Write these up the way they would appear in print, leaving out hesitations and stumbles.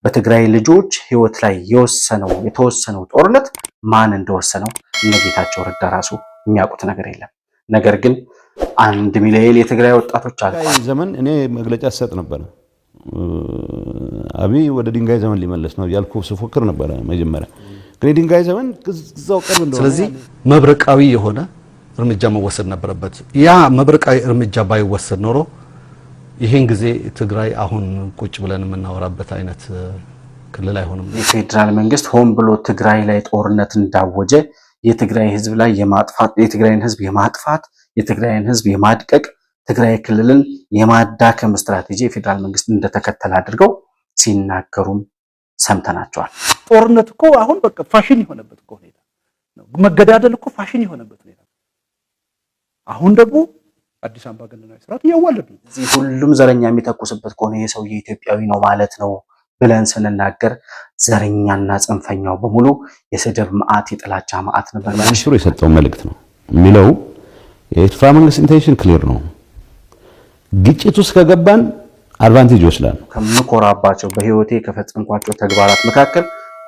በትግራይ ልጆች ህይወት ላይ የተወሰነው ጦርነት ማን እንደወሰነው እነጌታቸው ረዳ ራሱ የሚያውቁት ነገር የለም። ነገር ግን 1 ሚሊዮን የትግራይ ወጣቶች አልቋል። ዘመን እኔ መግለጫ ሰጥ ነበር። አብይ ወደ ድንጋይ ዘመን ሊመለስ ነው ያልኩ ስፎክር ነበር መጀመሪያ። ግን ድንጋይ ዘመን ግዛው ቀርብ እንደሆነ ስለዚህ መብረቃዊ የሆነ እርምጃ መወሰድ ነበረበት። ያ መብረቃዊ እርምጃ ባይወሰድ ኖሮ ይሄን ጊዜ ትግራይ አሁን ቁጭ ብለን የምናወራበት አይነት ክልል አይሆንም። የፌደራል መንግስት ሆን ብሎ ትግራይ ላይ ጦርነት እንዳወጀ የትግራይ ህዝብ ላይ የትግራይን ህዝብ የማጥፋት የትግራይን ህዝብ የማድቀቅ ትግራይ ክልልን የማዳከም ስትራቴጂ የፌደራል መንግስት እንደተከተለ አድርገው ሲናገሩም ሰምተናቸዋል። ጦርነት እኮ አሁን በቃ ፋሽን የሆነበት እኮ ሁኔታ ነው። መገዳደል እኮ ፋሽን የሆነበት ሁኔታ ነው። አሁን ደግሞ አዲስ አበባ ገነናዊ ስርዓት እያዋለዱ እዚህ ሁሉም ዘረኛ የሚተኩስበት ከሆነ የሰውዬ ኢትዮጵያዊ ነው ማለት ነው ብለን ስንናገር ዘረኛና ጽንፈኛው በሙሉ የስድብ መዓት የጥላቻ መዓት ነበር። ሚኒስትሩ የሰጠው መልእክት ነው የሚለው የኤርትራ መንግስት ኢንቴንሽን ክሊር ነው። ግጭት ውስጥ ከገባን አድቫንቴጅ ይወስዳል። ከምኮራባቸው በህይወቴ ከፈጸምኳቸው ተግባራት መካከል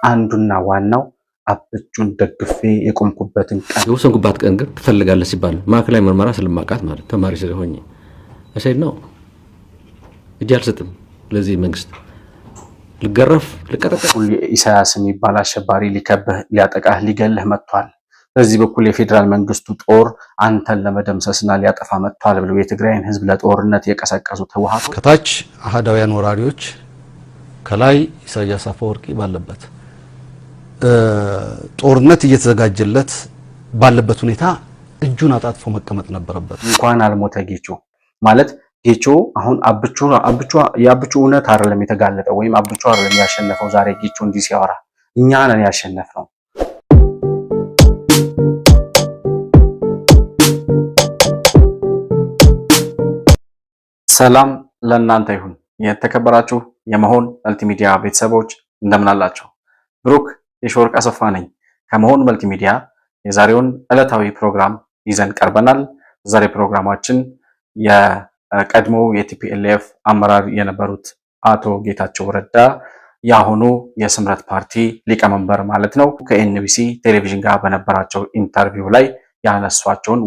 አንዱና ዋናው አብቹን ደግፌ የቆምኩበትን ቀን የወሰንኩባት ቀን ግን ትፈልጋለህ ሲባል ማዕከላዊ ምርመራ ስለማቃት ማለት ተማሪ ስለሆኜ እሰይ ነው እጅ አልሰጥም ለዚህ መንግስት ልገረፍ ልቀጠቀጥ። ኢሳያስ የሚባል አሸባሪ ሊከብህ ሊያጠቃህ ሊገልህ መጥቷል። በዚህ በኩል የፌደራል መንግስቱ ጦር አንተን ለመደምሰስና ሊያጠፋ መጥቷል ብለው የትግራይን ህዝብ ለጦርነት የቀሰቀሱት ህወሓት ከታች አሃዳውያን ወራሪዎች ከላይ ኢሳያስ አፈወርቂ ባለበት ጦርነት እየተዘጋጀለት ባለበት ሁኔታ እጁን አጣጥፎ መቀመጥ ነበረበት። እንኳን አልሞተ ጌቾ ማለት ጌቾ አሁን የአብቹ እውነት አይደለም የተጋለጠው ወይም አብቹ አይደለም ያሸነፈው። ዛሬ ጌቾ እንዲህ ሲያወራ እኛ ነን ያሸነፍነው። ሰላም ለእናንተ ይሁን። የተከበራችሁ የመሆን መልቲሚዲያ ቤተሰቦች እንደምን አላችሁ? ብሩክ የሾርቅ አሰፋ ነኝ ከመሆን መልቲሚዲያ። የዛሬውን ዕለታዊ ፕሮግራም ይዘን ቀርበናል። ዛሬ ፕሮግራማችን የቀድሞ የቲፒኤልኤፍ አመራር የነበሩት አቶ ጌታቸው ረዳ ያሁኑ የስምረት ፓርቲ ሊቀመንበር ማለት ነው ከኤንቢሲ ቴሌቪዥን ጋር በነበራቸው ኢንተርቪው ላይ ያነሷቸውን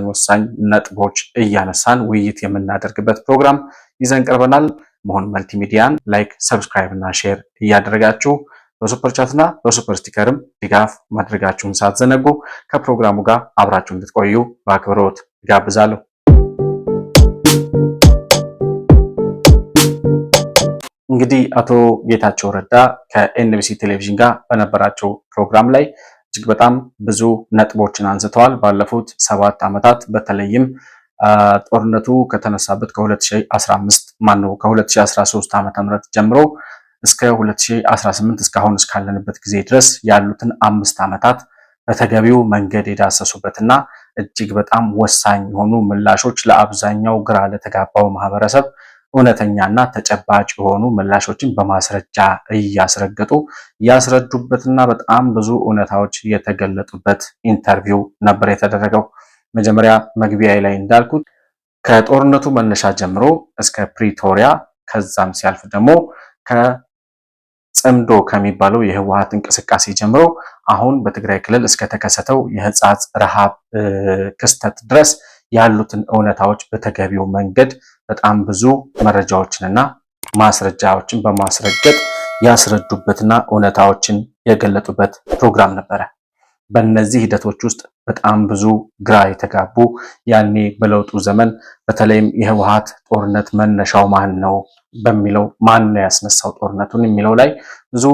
ወሳኝ ነጥቦች እያነሳን ውይይት የምናደርግበት ፕሮግራም ይዘን ቀርበናል። መሆን መልቲሚዲያን ላይክ፣ ሰብስክራይብ እና ሼር እያደረጋችሁ በሱፐር ቻትና በሱፐር ስቲከርም ድጋፍ ማድረጋችሁን ሳትዘነጉ ከፕሮግራሙ ጋር አብራችሁ እንድትቆዩ በአክብሮት ጋብዛለሁ። እንግዲህ አቶ ጌታቸው ረዳ ከኤንቢሲ ቴሌቪዥን ጋር በነበራቸው ፕሮግራም ላይ እጅግ በጣም ብዙ ነጥቦችን አንስተዋል። ባለፉት 7 ዓመታት በተለይም ጦርነቱ ከተነሳበት ከ2013 ዓ.ም ጀምሮ እስከ 2018 እስካሁን እስካለንበት ጊዜ ድረስ ያሉትን 5 ዓመታት በተገቢው መንገድ የዳሰሱበትና እጅግ በጣም ወሳኝ የሆኑ ምላሾች ለአብዛኛው ግራ ለተጋባው ማህበረሰብ እውነተኛና ተጨባጭ የሆኑ ምላሾችን በማስረጃ እያስረገጡ ያስረዱበትና በጣም ብዙ እውነታዎች የተገለጡበት ኢንተርቪው ነበር የተደረገው። መጀመሪያ መግቢያ ላይ እንዳልኩት ከጦርነቱ መነሻ ጀምሮ እስከ ፕሪቶሪያ ከዛም ሲያልፍ ደግሞ ከጽምዶ ከሚባለው የህወሓት እንቅስቃሴ ጀምሮ አሁን በትግራይ ክልል እስከ ተከሰተው የህፃጽ ረሃብ ክስተት ድረስ ያሉትን እውነታዎች በተገቢው መንገድ በጣም ብዙ መረጃዎችንና ማስረጃዎችን በማስረገጥ ያስረዱበትና እውነታዎችን የገለጡበት ፕሮግራም ነበረ። በእነዚህ ሂደቶች ውስጥ በጣም ብዙ ግራ የተጋቡ ያኔ በለውጡ ዘመን በተለይም የህወሓት ጦርነት መነሻው ማን ነው በሚለው ማን ነው ያስነሳው ጦርነቱን የሚለው ላይ ብዙ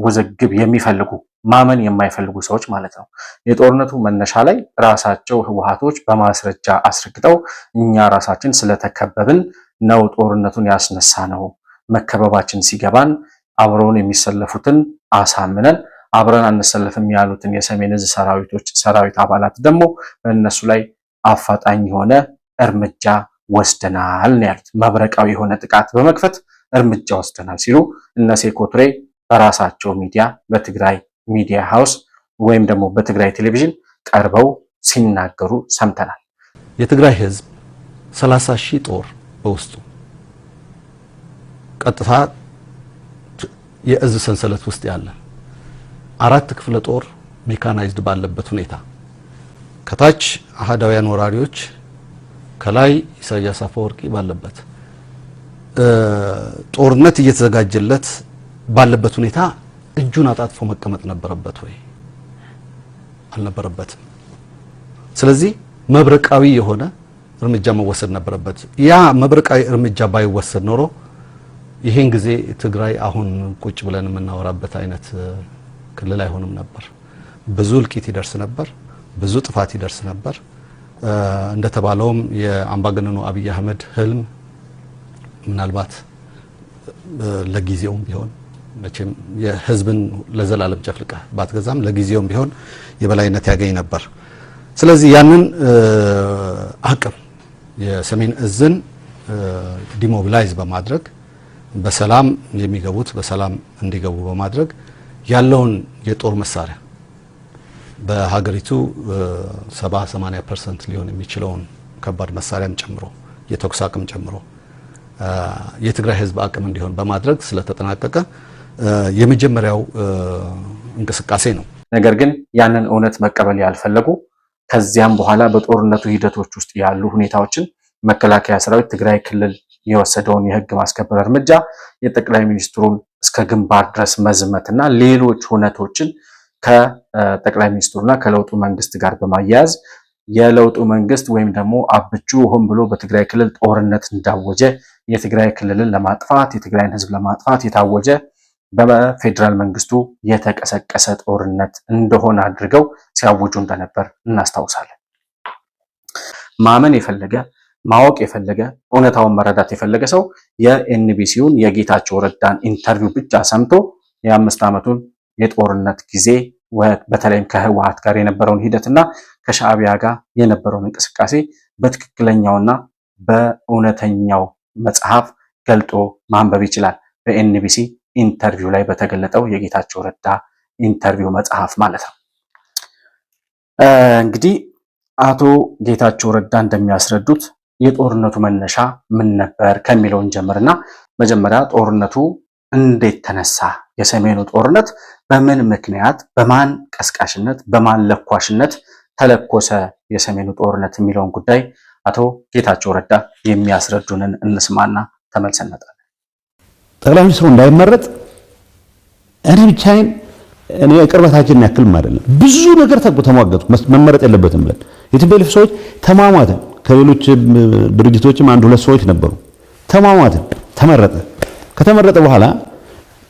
ውዝግብ የሚፈልጉ ማመን የማይፈልጉ ሰዎች ማለት ነው። የጦርነቱ መነሻ ላይ ራሳቸው ህወሓቶች በማስረጃ አስረግጠው እኛ ራሳችን ስለተከበብን ነው ጦርነቱን ያስነሳ ነው፣ መከበባችን ሲገባን አብረውን የሚሰለፉትን አሳምነን አብረን አንሰለፍም ያሉትን የሰሜን ዕዝ ሰራዊት አባላት ደግሞ በእነሱ ላይ አፋጣኝ የሆነ እርምጃ ወስደናል ነው ያሉት። መብረቃዊ የሆነ ጥቃት በመክፈት እርምጃ ወስደናል ሲሉ እነ ሴኮቱሬ በራሳቸው ሚዲያ በትግራይ ሚዲያ ሃውስ ወይም ደግሞ በትግራይ ቴሌቪዥን ቀርበው ሲናገሩ ሰምተናል። የትግራይ ህዝብ 30,000 ጦር በውስጡ ቀጥታ የእዝ ሰንሰለት ውስጥ ያለ 4 ክፍለ ጦር ሜካናይዝድ ባለበት ሁኔታ ከታች አሃዳውያን ወራሪዎች ከላይ ኢሳያስ አፈወርቂ ባለበት ጦርነት እየተዘጋጀለት ባለበት ሁኔታ እጁን አጣጥፎ መቀመጥ ነበረበት ወይ? አልነበረበትም። ስለዚህ መብረቃዊ የሆነ እርምጃ መወሰድ ነበረበት። ያ መብረቃዊ እርምጃ ባይወሰድ ኖሮ ይሄን ጊዜ ትግራይ አሁን ቁጭ ብለን የምናወራበት አይነት ክልል አይሆንም ነበር። ብዙ እልቂት ይደርስ ነበር፣ ብዙ ጥፋት ይደርስ ነበር። እንደተባለውም የአምባገነኑ አብይ አህመድ ህልም ምናልባት ለጊዜውም ቢሆን መቼም የህዝብን ለዘላለም ጨፍልቀህ ባትገዛም ለጊዜውም ቢሆን የበላይነት ያገኝ ነበር። ስለዚህ ያንን አቅም የሰሜን እዝን ዲሞቢላይዝ በማድረግ በሰላም የሚገቡት በሰላም እንዲገቡ በማድረግ ያለውን የጦር መሳሪያ በሀገሪቱ 70-80% ሊሆን የሚችለውን ከባድ መሳሪያም ጨምሮ የተኩስ አቅም ጨምሮ የትግራይ ህዝብ አቅም እንዲሆን በማድረግ ስለተጠናቀቀ የመጀመሪያው እንቅስቃሴ ነው። ነገር ግን ያንን እውነት መቀበል ያልፈለጉ ከዚያም በኋላ በጦርነቱ ሂደቶች ውስጥ ያሉ ሁኔታዎችን መከላከያ ሰራዊት ትግራይ ክልል የወሰደውን የህግ ማስከበር እርምጃ የጠቅላይ ሚኒስትሩን እስከ ግንባር ድረስ መዝመትና ሌሎች ሁነቶችን ከጠቅላይ ሚኒስትሩና ከለውጡ መንግስት ጋር በማያያዝ የለውጡ መንግስት ወይም ደግሞ አብቹ ሆን ብሎ በትግራይ ክልል ጦርነት እንዳወጀ የትግራይ ክልልን ለማጥፋት የትግራይን ህዝብ ለማጥፋት የታወጀ በፌደራል መንግስቱ የተቀሰቀሰ ጦርነት እንደሆነ አድርገው ሲያውጁ እንደነበር እናስታውሳለን። ማመን የፈለገ ማወቅ የፈለገ እውነታውን መረዳት የፈለገ ሰው የኤንቢሲውን የጌታቸው ረዳን ኢንተርቪው ብቻ ሰምቶ የ5 ዓመቱን የጦርነት ጊዜ በተለይም ከህወሓት ጋር የነበረውን ሂደትና ከሻዕቢያ ጋር የነበረውን እንቅስቃሴ በትክክለኛውና በእውነተኛው መጽሐፍ ገልጦ ማንበብ ይችላል። በኤንቢሲ ኢንተርቪው ላይ በተገለጠው የጌታቸው ረዳ ኢንተርቪው መጽሐፍ ማለት ነው። እንግዲህ አቶ ጌታቸው ረዳ እንደሚያስረዱት የጦርነቱ መነሻ ምን ነበር ከሚለውን ጀምርና መጀመሪያ ጦርነቱ እንዴት ተነሳ፣ የሰሜኑ ጦርነት በምን ምክንያት በማን ቀስቃሽነት በማን ለኳሽነት ተለኮሰ የሰሜኑ ጦርነት የሚለውን ጉዳይ አቶ ጌታቸው ረዳ የሚያስረዱንን እንስማና ተመልሰን እንመጣለን። ጠቅላይ ሚኒስትሩ እንዳይመረጥ እኔ ብቻዬን እኔ ቅርበታችንን ያክልም አይደለም ብዙ ነገር ተሟገቱ መመረጥ የለበትም ብለን የቲፒኤልኤፍ ሰዎች ተሟሟትን ከሌሎች ድርጅቶችም 1-2 ሰዎች ነበሩ ተሟሟትን ተመረጠ። ከተመረጠ በኋላ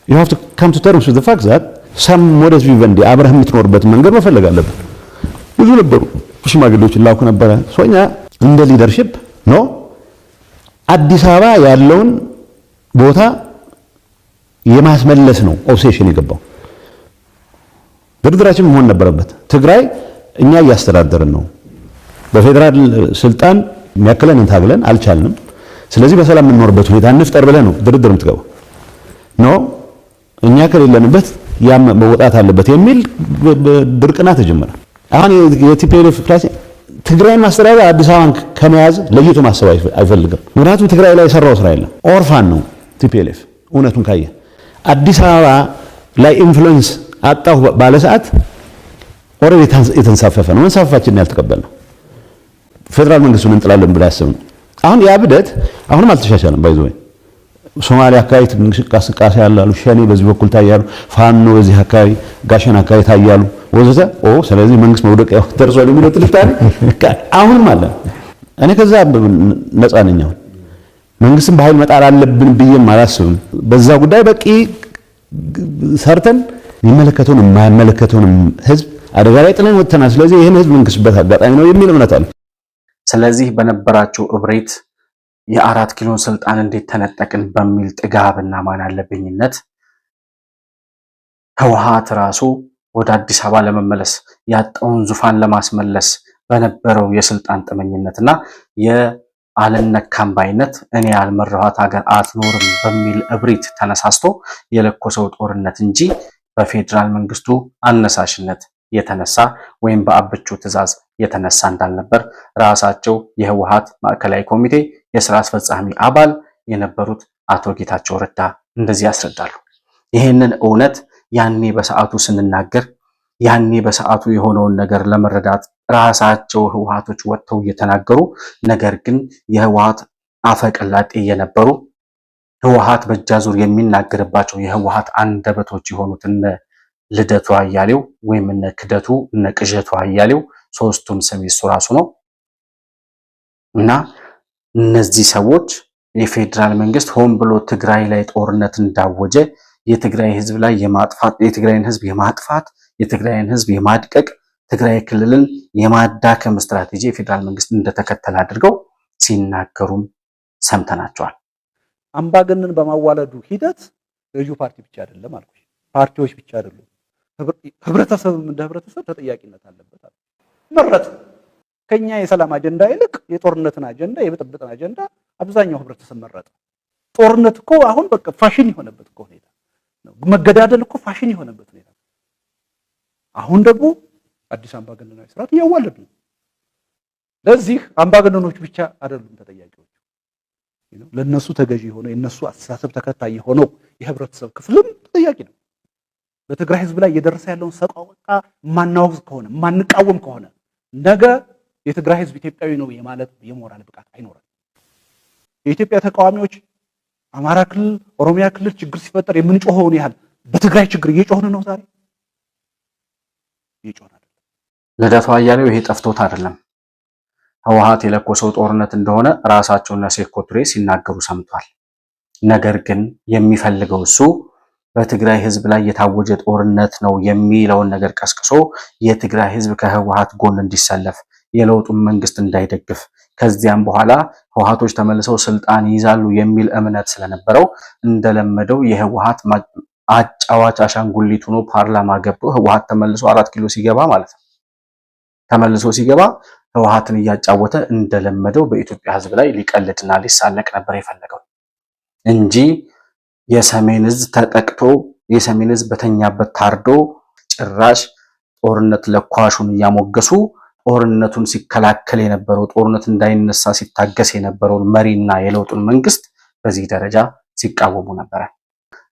you have to come to terms with the fact that some modus vivendi አብረህ የምትኖርበት መንገድ መፈለግ አለበት። ብዙ ነበሩ ሽማግሌዎች ላኩ ነበረ። ሶኛ እንደ ሊደርሺፕ ነው አዲስ አበባ ያለውን ቦታ የማስመለስ ነው ኦብሴሽን የገባው። ድርድራችን መሆን ነበረበት። ትግራይ እኛ እያስተዳደርን ነው፣ በፌደራል ስልጣን የሚያክለን ታግለን አልቻልንም። ስለዚህ በሰላም የምንኖርበት ሁኔታ እንፍጠር ብለህ ነው ድርድር የምትገባው ነው። እኛ ከሌለንበት ያም መውጣት አለበት የሚል ድርቅና ተጀመረ። አሁን የቲፒኤልኤፍ ፕላስ ትግራይን ማስተዳደር አዲስ አበባን ከመያዝ ለይቶ ማሰብ አይፈልግም። ምክንያቱም ትግራይ ላይ የሰራው ስራ የለም። ኦርፋን ነው ቲፒኤልኤፍ። እውነቱን ካየ አዲስ አበባ ላይ ኢንፍሉዌንስ አጣሁ ባለ ሰዓት ኦሬዲ የተንሳፈፈ ነው። መንሳፈፋችንን ያልተቀበልነው ፌደራል መንግስቱን እንጥላለን ብላ ያሰብነው። አሁን ያ ብደት አሁንም አልተሻሻለም። ባይዘው ሶማሊያ አካባቢ እንቅስቃሴ ያላሉ ሸኔ በዚህ በኩል ታያሉ፣ ፋኖ በዚህ አካባቢ ጋሸን አካባቢ ታያሉ ወዘተ። ስለዚህ መንግስት መውደቂያው ደርሷል የሚለው ትልታሪ አሁንም አለ። እኔ ከዛ ነፃ ነኝ። አሁን መንግስትን በኃይል መጣል አለብን ብዬም አላስብም። በዛ ጉዳይ በቂ ሰርተን የሚመለከተውን የማይመለከተውን ህዝብ አደጋ ላይ ጥለን ወጥተናል። ስለዚህ ይሄን ህዝብ መንግስትበት አጋጣሚ ነው የሚል እምነት አለ። ስለዚህ በነበራቸው እብሪት የ4 ኪሎን ስልጣን እንዴት ተነጠቅን በሚል ጥጋብና ማን አለብኝነት ህወሓት ራሱ ወደ አዲስ አበባ ለመመለስ ያጣውን ዙፋን ለማስመለስ በነበረው የስልጣን ጥመኝነትና የአልነካም ባይነት እኔ ያልመራኋት ሀገር አትኖርም በሚል እብሪት ተነሳስቶ የለኮሰው ጦርነት እንጂ በፌደራል መንግስቱ አነሳሽነት የተነሳ ወይም በአብቹ ትዕዛዝ የተነሳ እንዳልነበር ራሳቸው የህወሓት ማዕከላዊ ኮሚቴ የሥራ አስፈጻሚ አባል የነበሩት አቶ ጌታቸው ረዳ እንደዚህ ያስረዳሉ። ይሄንን እውነት ያኔ በሰዓቱ ስንናገር ያኔ በሰዓቱ የሆነውን ነገር ለመረዳት ራሳቸው ህወሓቶች ወጥተው እየተናገሩ ነገር ግን የህወሓት አፈቀላጤ የነበሩ ህወሓት በእጃዙር የሚናገርባቸው የህወሓት አንደበቶች የሆኑት እነ ልደቱ አያሌው ወይም እነ ክደቱ እነ ቅዠቱ አያሌው ሶስቱም ስም እሱ ራሱ ነው እና እነዚህ ሰዎች የፌዴራል መንግስት ሆን ብሎ ትግራይ ላይ ጦርነት እንዳወጀ የትግራይ ህዝብ ላይ የማጥፋት የትግራይን ህዝብ የማጥፋት የትግራይን ህዝብ የማድቀቅ ትግራይ ክልልን የማዳከም ስትራቴጂ የፌዴራል መንግስት እንደተከተለ አድርገው ሲናገሩም ሰምተናቸዋል። አምባገነን በማዋለዱ ሂደት ገዢው ፓርቲ ብቻ አይደለም አልኩ፣ ፓርቲዎች ብቻ አይደሉም፣ ህብረተሰብም እንደ ህብረተሰብ ተጠያቂነት አለበት አለ። መረጥ ከኛ የሰላም አጀንዳ ይልቅ የጦርነትን አጀንዳ የብጥብጥን አጀንዳ አብዛኛው ህብረተሰብ መረጠ። ጦርነት እኮ አሁን በቃ ፋሽን የሆነበት እኮ ሁኔታ ነው። መገዳደል እኮ ፋሽን የሆነበት ሁኔታ። አሁን ደግሞ አዲስ አምባገነናዊ ስርዓት እያዋለዱ ነው። ለዚህ አምባገነኖች ብቻ አይደሉም ተጠያቂዎች። ለነሱ ተገዢ ሆኖ የነሱ አስተሳሰብ ተከታይ ሆኖ የህብረተሰብ ክፍልም ተጠያቂ ነው። በትግራይ ህዝብ ላይ እየደረሰ ያለውን ሰቆቃ ማናወግዝ ከሆነ ማንቃወም ከሆነ ነገ የትግራይ ህዝብ ኢትዮጵያዊ ነው የማለት የሞራል ብቃት አይኖርም። የኢትዮጵያ ተቃዋሚዎች አማራ ክልል፣ ኦሮሚያ ክልል ችግር ሲፈጠር የምንጮኸውን ያህል በትግራይ ችግር እየጮህን ነው። ዛሬ እየጮህን አይደለም። ልደቱ አያሌው ይሄ ጠፍቶት አይደለም። ህወሓት የለኮሰው ጦርነት እንደሆነ ራሳቸውና ሴኮ ቱሬ ሲናገሩ ሰምቷል። ነገር ግን የሚፈልገው እሱ በትግራይ ህዝብ ላይ የታወጀ ጦርነት ነው የሚለውን ነገር ቀስቅሶ የትግራይ ህዝብ ከህወሓት ጎን እንዲሰለፍ የለውጡን መንግስት እንዳይደግፍ ከዚያም በኋላ ህወሓቶች ተመልሰው ስልጣን ይይዛሉ የሚል እምነት ስለነበረው እንደለመደው የህወሓት አጫዋች አሻንጉሊት ሆኖ ፓርላማ ገብቶ ህወሓት ተመልሶ 4 ኪሎ ሲገባ ማለት ነው ተመልሶ ሲገባ ህወሓትን እያጫወተ እንደለመደው በኢትዮጵያ ህዝብ ላይ ሊቀልድና ሊሳለቅ ነበር የፈለገው እንጂ የሰሜን ህዝብ ተጠቅቶ የሰሜን ህዝብ በተኛበት ታርዶ ጭራሽ ጦርነት ለኳሹን እያሞገሱ ጦርነቱን ሲከላከል የነበረው ጦርነት እንዳይነሳ ሲታገስ የነበረውን መሪና የለውጡን መንግስት በዚህ ደረጃ ሲቃወሙ ነበር።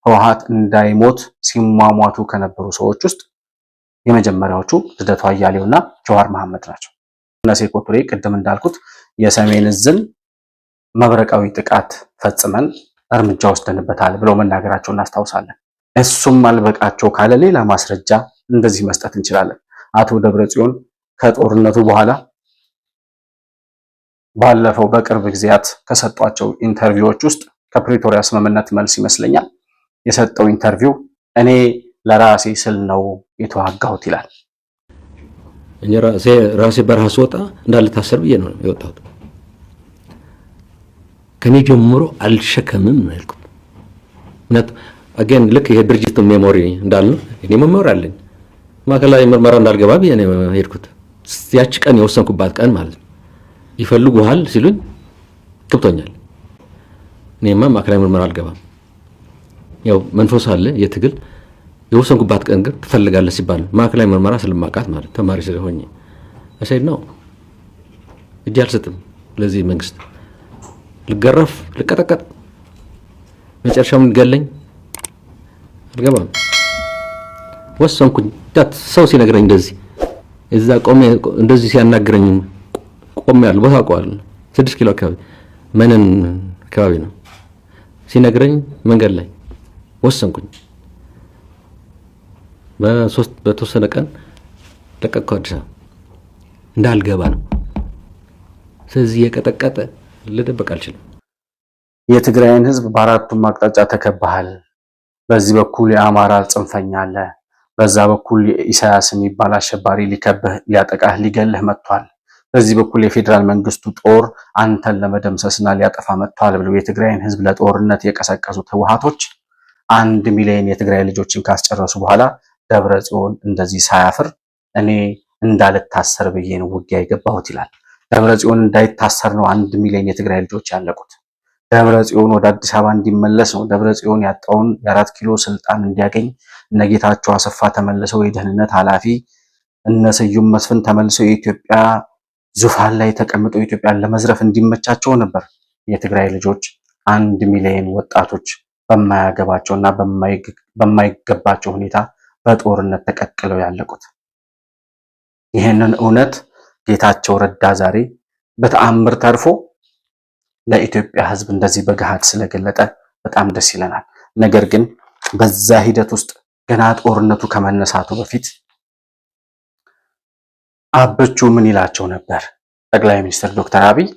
ህወሓት እንዳይሞት ሲሟሟቱ ከነበሩ ሰዎች ውስጥ የመጀመሪያዎቹ ልደቱ አያሌውና ጀዋር መሐመድ ናቸው። ሴኮ ቱሬ ቅድም እንዳልኩት የሰሜን ዕዝን መብረቃዊ ጥቃት ፈጽመን እርምጃ ወስደንበታል ብለው መናገራቸውን እናስታውሳለን። እሱም አልበቃቸው ካለ ሌላ ማስረጃ እንደዚህ መስጠት እንችላለን። አቶ ደብረጽዮን ከጦርነቱ በኋላ ባለፈው በቅርብ ጊዜያት ከሰጧቸው ኢንተርቪዎች ውስጥ ከፕሪቶሪያ ስምምነት መልስ ይመስለኛል የሰጠው ኢንተርቪው እኔ ለራሴ ስል ነው የተዋጋሁት ይላል። እኔ ራሴ በረሃ ስወጣ እንዳልታሰር ብዬ ነው የወጣሁት። ከኔ ጀምሮ አልሸከምም ነው ያልኩት። ምክንያቱም አገን ልክ የድርጅቱ ሜሞሪ እንዳልነው እኔ ሜሞሪ አለኝ። ማዕከላዊ ምርመራ እንዳልገባ ብዬ ነው የሄድኩት። ያቺ ቀን የወሰንኩባት ቀን ማለት ነው። ይፈልጉሃል ሲሉኝ ገብቶኛል። እኔማ ማዕከላዊ ምርመራ አልገባም። ያው መንፈስ አለ የትግል የወሰንኩባት ቀን ግን ትፈልጋለህ ሲባል ማዕከላዊ ምርመራ ስለማቃት ማለት ተማሪ ስለሆነ እሰይ ነው እጅ አልሰጥም ለዚህ መንግስት ልገረፍ ልቀጠቀጥ መጨረሻም ልገለኝ አልገባም። ወሰንኩኝ። ዳት ሰው ሲነግረኝ እንደዚህ እዛ ቆሜ እንደዚህ ሲያናግረኝ ቆሜ ያለው ቦታ አውቀዋል። 6 ኪሎ አካባቢ ምንን አካባቢ ነው ሲነግረኝ መንገድ ላይ ወሰንኩኝ። በተወሰነ ቀን ለቀቅኩ አዲስ አበባ እንዳልገባ ነው። ስለዚህ የቀጠቀጠ ልደበቅ አልችልም። የትግራይን ህዝብ በአራቱም አቅጣጫ ተከባሃል። በዚህ በኩል የአማራ ጽንፈኛ አለ፣ በዛ በኩል ኢሳያስ የሚባል አሸባሪ ሊከብህ ሊያጠቃህ ሊገልህ መጥቷል፣ በዚህ በኩል የፌዴራል መንግስቱ ጦር አንተን ለመደምሰስና ሊያጠፋ መጥቷል ብለው የትግራይን ህዝብ ለጦርነት የቀሰቀሱት ህወሓቶች 1 ሚሊዮን የትግራይ ልጆችን ካስጨረሱ በኋላ ደብረጽዮን እንደዚህ ሳያፍር እኔ እንዳልታሰር ብዬ ነው ውጊያ የገባሁት ይላል። ደብረጽዮን እንዳይታሰር ነው 1 ሚሊዮን የትግራይ ልጆች ያለቁት። ደብረጽዮን ወደ አዲስ አበባ እንዲመለስ ነው። ደብረጽዮን ያጣውን የ4 ኪሎ ስልጣን እንዲያገኝ እነ ጌታቸው አሰፋ ተመልሰው የደህንነት ኃላፊ እነ ስዩም መስፍን ተመልሰው የኢትዮጵያ ዙፋን ላይ ተቀምጠው ኢትዮጵያን ለመዝረፍ እንዲመቻቸው ነበር የትግራይ ልጆች 1 ሚሊዮን ወጣቶች በማያገባቸውና በማይገባቸው ሁኔታ በጦርነት ተቀቅለው ያለቁት። ይህንን እውነት ጌታቸው ረዳ ዛሬ በተአምር ተርፎ ለኢትዮጵያ ሕዝብ እንደዚህ በገሃድ ስለገለጠ በጣም ደስ ይለናል። ነገር ግን በዛ ሂደት ውስጥ ገና ጦርነቱ ከመነሳቱ በፊት አበቹ ምን ይላቸው ነበር? ጠቅላይ ሚኒስትር ዶክተር አብይ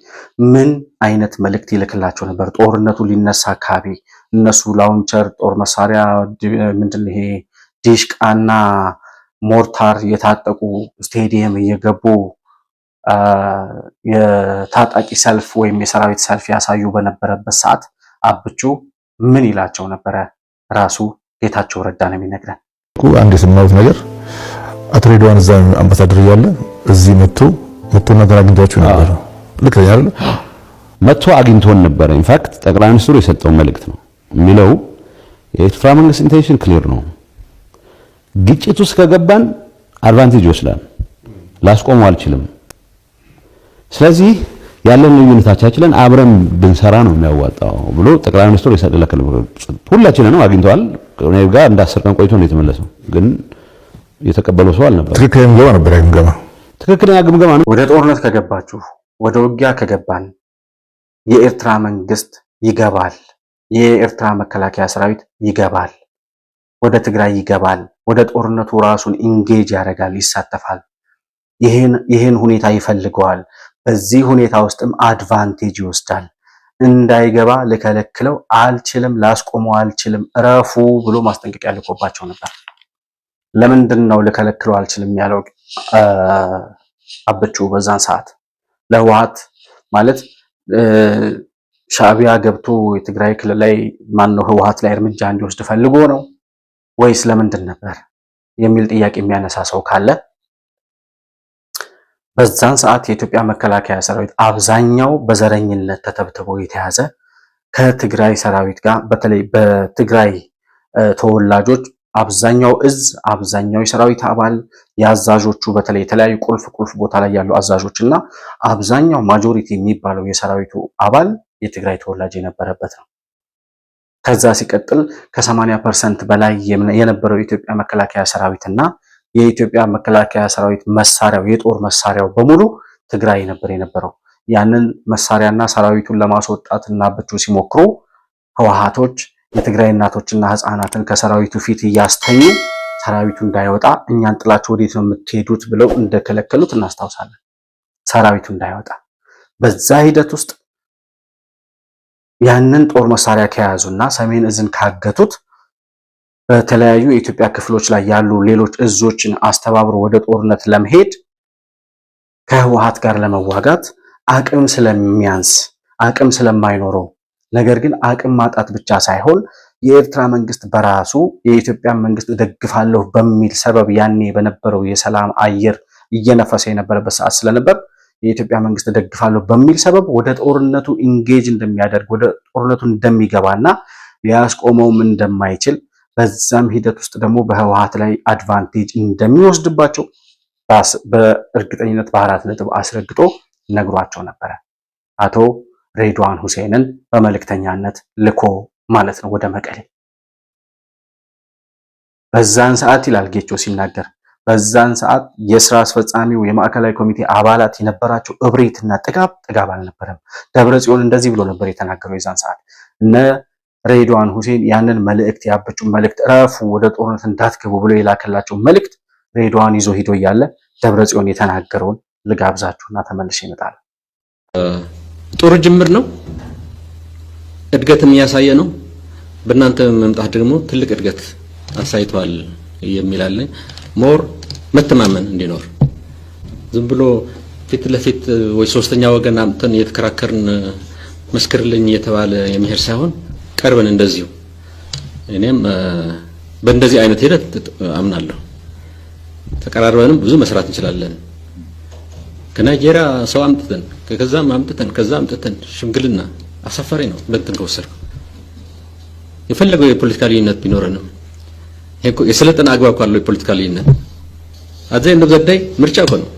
ምን አይነት መልእክት ይልክላቸው ነበር? ጦርነቱ ሊነሳ አካባቢ እነሱ ላውንቸር ጦር መሳሪያ ምንድን ይሄ ዲሽቃና ሞርታር የታጠቁ ስቴዲየም እየገቡ የታጣቂ ሰልፍ ወይም የሰራዊት ሰልፍ ያሳዩ በነበረበት ሰዓት አብቹ ምን ይላቸው ነበረ? ራሱ ጌታቸው ረዳ ነው የሚነግረን። አንድ የሰማሁት ነገር አቶ ሬድዋን እዛ አምባሳደር እያለ እዚህ መጥቶ ነገር አግኝቷችሁ ነበር። ልክ አይደል? መጥቶ አግኝቶን ነበር። ኢንፋክት ጠቅላይ ሚኒስትሩ የሰጠው መልእክት ነው የሚለው የኤርትራ መንግስት ኢንቴንሽን ክሊር ነው። ግጭት ውስጥ ከገባን አድቫንቴጅ ይወስዳል፣ ላስቆመው አልችልም። ስለዚህ ያለን ልዩነታችንን አብረን ብንሰራ ነው የሚያዋጣው ብሎ ጠቅላይ ሚኒስትሩ የሰጠለከለ ሁላችንንም አግኝተዋል። እኔ ጋር እንደ 10 ቀን ቆይቶ ነው የተመለሰው። ግን የተቀበለው ሰው አልነበረም። ትክክለኛ ግምገማ ነው። ወደ ጦርነት ከገባችሁ ወደ ውጊያ ከገባን የኤርትራ መንግስት ይገባል፣ የኤርትራ መከላከያ ሰራዊት ይገባል፣ ወደ ትግራይ ይገባል፣ ወደ ጦርነቱ ራሱን ኢንጌጅ ያደርጋል፣ ይሳተፋል። ይህን ሁኔታ ይፈልገዋል። በዚህ ሁኔታ ውስጥም አድቫንቴጅ ይወስዳል። እንዳይገባ ልከለክለው አልችልም፣ ላስቆመው አልችልም፣ እረፉ ብሎ ማስጠንቀቂያ ልኮባቸው ነበር። ለምንድን ነው ልከለክለው አልችልም ያለው አበቹ? በዛን ሰዓት ለህወሓት ማለት ሻዕቢያ ገብቶ የትግራይ ክልል ላይ ማነው ህወሓት ላይ እርምጃ እንዲወስድ ፈልጎ ነው ወይስ ለምንድን ነበር የሚል ጥያቄ የሚያነሳ ሰው ካለ በዛን ሰዓት የኢትዮጵያ መከላከያ ሰራዊት አብዛኛው በዘረኝነት ተተብትቦ የተያዘ ከትግራይ ሰራዊት ጋር በተለይ በትግራይ ተወላጆች አብዛኛው አብዛኛው የሰራዊት አባል የአዛዦቹ በተለይ የተለያዩ ቁልፍ ቦታ ላይ ያሉ አዛዦችና አብዛኛው ማጆሪቲ የሚባለው የሰራዊቱ አባል የትግራይ ተወላጅ የነበረበት ነው። ከዛ ሲቀጥል ከ80% በላይ የነበረው የኢትዮጵያ መከላከያ ሰራዊትና የኢትዮጵያ መከላከያ ሰራዊት መሳሪያው የጦር መሳሪያው በሙሉ ትግራይ ነበር የነበረው። ያንን መሳሪያና ሰራዊቱን ለማስወጣት እና አበቹ ሲሞክሩ ህወሓቶች የትግራይ እናቶችና ህፃናትን ከሰራዊቱ ፊት እያስተኙ ሰራዊቱ እንዳይወጣ እኛን ጥላችሁ ወዴት ነው የምትሄዱት ብለው እንደከለከሉት እናስታውሳለን። ሰራዊቱ እንዳይወጣ በዛ ሂደት ውስጥ ያንን ጦር መሳሪያ ከያዙና ሰሜን እዝን ካገቱት በተለያዩ የኢትዮጵያ ክፍሎች ላይ ያሉ ሌሎች እዞችን አስተባብሮ ወደ ጦርነት ለመሄድ ከህወሓት ጋር ለመዋጋት አቅም ስለሚያንስ አቅም ስለማይኖረው ነገር ግን አቅም ማጣት ብቻ ሳይሆን የኤርትራ መንግስት በራሱ የኢትዮጵያ መንግስት ደግፋለሁ በሚል ሰበብ ያኔ በነበረው የሰላም አየር እየነፈሰ የነበረበት ሰዓት ስለነበር የኢትዮጵያ መንግስት ደግፋለሁ በሚል ሰበብ ወደ ጦርነቱ ኢንጌጅ እንደሚያደርግ ወደ ጦርነቱ እንደሚገባና ሊያስቆመውም እንደማይችል በዛም ሂደት ውስጥ ደግሞ በህወሓት ላይ አድቫንቴጅ እንደሚወስድባቸው በእርግጠኝነት በአራት ነጥብ አስረግጦ ነግሯቸው ነበረ። አቶ ሬድዋን ሁሴንን በመልእክተኛነት ልኮ ማለት ነው ወደ መቀሌ። በዛን ሰዓት ይላል ጌቾ ሲናገር፣ በዛን ሰዓት የስራ አስፈጻሚው የማዕከላዊ ኮሚቴ አባላት የነበራቸው እብሪትና ጥጋብ አልነበረም። ደብረጽዮን እንደዚህ ብሎ ነበር የተናገረው። የዛን ሰዓት እነ ሬድዋን ሁሴን ያንን መልእክት ያበቹ መልእክት እረፉ፣ ወደ ጦርነት እንዳትገቡ ብሎ የላከላቸው መልእክት ሬድዋን ይዞ ሂዶ እያለ ደብረጽዮን የተናገረውን ልጋብዛችሁና ተመልሼ እመጣለሁ። ጥሩ ጅምር ነው፣ እድገትም እያሳየ ነው። በእናንተ መምጣት ደግሞ ትልቅ እድገት አሳይቷል የሚላለኝ ሞር መተማመን እንዲኖር ዝም ብሎ ፊት ለፊት ወይ ሶስተኛ ወገን አምጥተን እየተከራከርን መስክርልኝ እየተባለ የሚሄድ ሳይሆን ቀርበን እንደዚሁ እኔም በእንደዚህ አይነት ሂደት አምናለሁ። ተቀራርበንም ብዙ መስራት እንችላለን። ከናይጄሪያ ሰው አምጥተን ከዛም አምጥተን ሽምግልና አሳፋሪ ነው። ለእንትን ከወሰድኩ የፈለገው የፖለቲካ ልዩነት ቢኖረንም የሰለጠነ አግባብ ካለው የፖለቲካ ልዩነት አዘይ እንደው ዘዳይ ምርጫ እኮ ነው።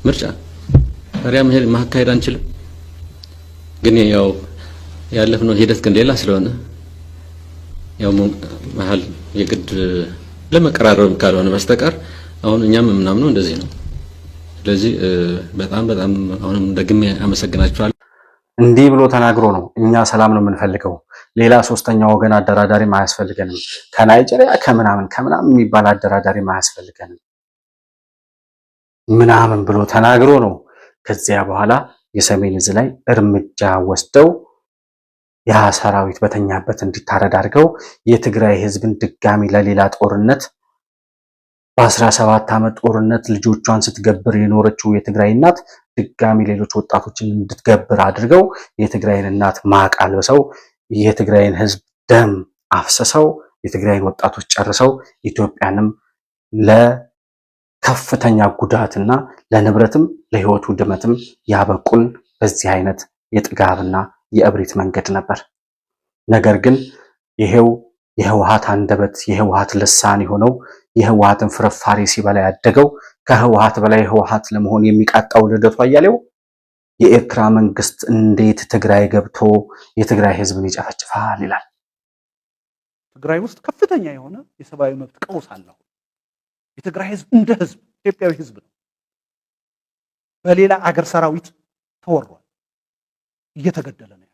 ምርጫ ታዲያ ማካሄድ አንችልም። ግን ያው ያለፍነው ሂደት ግን ሌላ ስለሆነ ያው መሀል የግድ ለመቀራረብ ካልሆነ በስተቀር አሁን እኛም ምናምነው እንደዚህ ነው። ስለዚህ በጣም አሁንም ደግሜ አመሰግናችኋለሁ። እንዲህ ብሎ ተናግሮ ነው እኛ ሰላም ነው የምንፈልገው፣ ሌላ ሶስተኛ ወገን አደራዳሪ ማያስፈልገንም፣ ከናይጄሪያ ከምናምን የሚባል አደራዳሪ ማያስፈልገንም ምናምን ብሎ ተናግሮ ነው። ከዚያ በኋላ የሰሜን ዕዝ ላይ እርምጃ ወስደው ያ ሰራዊት በተኛበት እንዲታረድ አድርገው የትግራይ ህዝብን ድጋሚ ለሌላ ጦርነት በ17 ዓመት ጦርነት ልጆቿን ስትገብር የኖረችው የትግራይ እናት ድጋሚ ሌሎች ወጣቶችን እንድትገብር አድርገው የትግራይን እናት ማቅ አልብሰው የትግራይን ህዝብ ደም አፍስሰው የትግራይን ወጣቶች ጨርሰው ኢትዮጵያንም ለከፍተኛ ጉዳትና ለንብረትም ለህይወቱ ድመትም ያበቁን በዚህ አይነት የጥጋብና የእብሪት መንገድ ነበር። ነገር ግን ይሄው የህወሓት አንደበት የህወሓት ልሳን የሆነው የህወሓትን ፍርፋሪ ሲበላ ያደገው ከህወሓት በላይ ህወሓት ለመሆን የሚቃጣው ልደቱ አያሌው የኤርትራ መንግስት እንዴት ትግራይ ገብቶ የትግራይ ህዝብን ይጨፈጭፋል ይላል። ትግራይ ውስጥ ከፍተኛ የሆነ የሰብአዊ መብት ቀውስ አለ። የትግራይ ህዝብ እንደ ህዝብ ኢትዮጵያዊ ህዝብ ነው። በሌላ አገር ሰራዊት ተወሯል፣ እየተገደለ ነው።